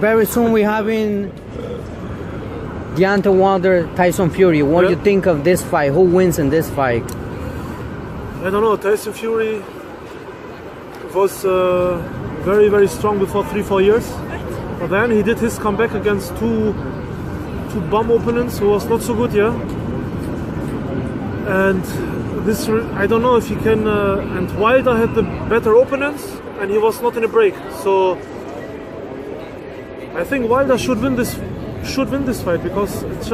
very soon we're having Deontay Wilder, Tyson Fury. What do you think of this fight? Who wins in this fight? I don't know. Tyson Fury was very, very strong before 3-4 years. But then he did his comeback against two bum opponents who was not so good, yeah. And this, I don't know if he can. And Wilder had the better opponents, and he was not in a break. So I think Wilder should win this fight because it's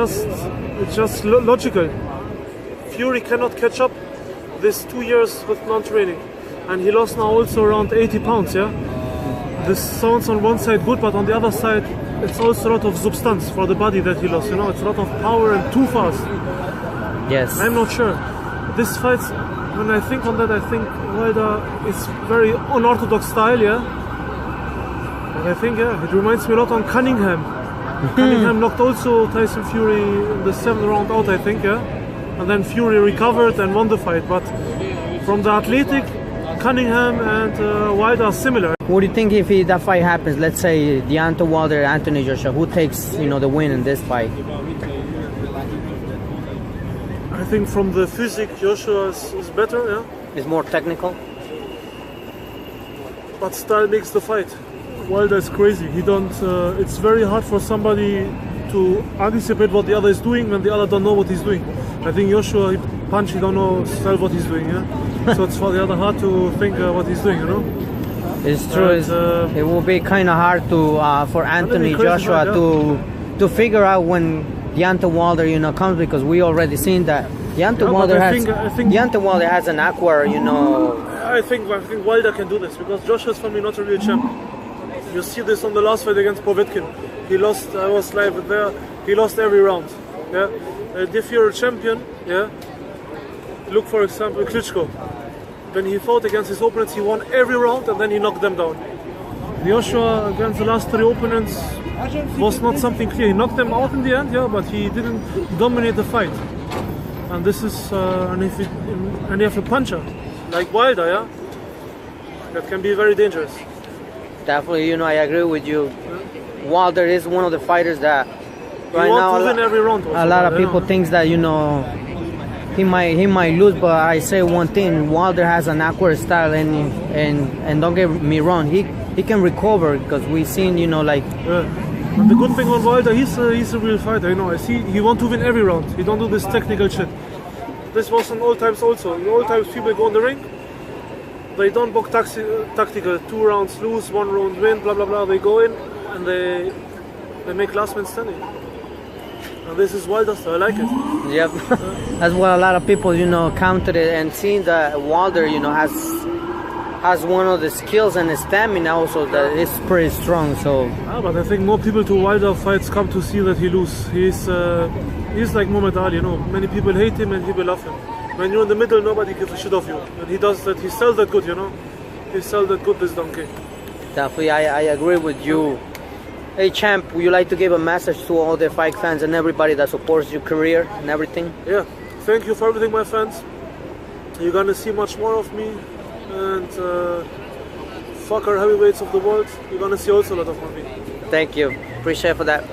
just logical. Fury cannot catch up this 2 years with non-training, and he lost now also around 80 pounds. Yeah, this sounds on one side good, but on the other side, it's also a lot of substance for the body that he lost. You know, it's a lot of power and too fast. Yes, I'm not sure. This fight, when I think on that, I think Wilder is very unorthodox style. Yeah, but I think it reminds me a lot on Cunningham. Cunningham knocked also Tyson Fury in the 7th round out, I think, yeah? And then Fury recovered and won the fight. But from the athletic, Cunningham and Wilder are similar. What do you think if that fight happens? Let's say Deontay Wilder, Anthony Joshua. Who takes the win in this fight? I think from the physique, Joshua is better, yeah? Is more technical? But style makes the fight. Wilder is crazy. He don't. It's very hard for somebody to anticipate what the other is doing when the other don't know what he's doing. I think Joshua, he punch, he don't know still what he's doing. Yeah. So it's for the other hard to think what he's doing. You know. It's true. It will be kind of hard to for Anthony Joshua to figure out when Deontay Wilder comes, because we already seen that Deontay Wilder has an awkward I think Wilder can do this because Joshua's for me not a real champ. You see this on the last fight against Povetkin. He lost. I was live there. He lost every round. Yeah. If you're a champion, yeah. Look for example Klitschko. When he fought against his opponents, he won every round and then he knocked them down. Joshua against the last 3 opponents was not something clear. He knocked them out in the end, yeah, but he didn't dominate the fight. And this is and you have a puncher like Wilder, yeah, that can be very dangerous. Definitely, I agree with you. Wilder is one of the fighters that right now every round also, a lot of people think that he might lose, but I say one thing: Wilder has an awkward style, and don't get me wrong, he can recover because we've seen like. And the good thing on Wilder, he's a real fighter. I see he wants to win every round. He don't do this technical shit. This was in old times also. In old times, people go in the ring. They don't book tactical. 2 rounds lose, 1 round win, blah blah blah. They go in and they make last man standing. And this is Wilder, so I like it. Yep, that's what a lot of people counted it and seeing that Wilder has one of the skills and the stamina also that is pretty strong. So. But I think more people to Wilder fights come to see that he lose. He's like Muhammad Ali. Many people hate him and people love him. When you're in the middle, nobody gives a shit of you. And he does that. He sells that good, He sells that good, this donkey. Definitely, I agree with you. Hey, champ, would you like to give a message to all the fight fans and everybody that supports your career and everything? Yeah, thank you for everything, my fans. You're gonna see much more of me. And fucker heavyweights of the world, you're gonna see also a lot of me. Thank you. Appreciate for that.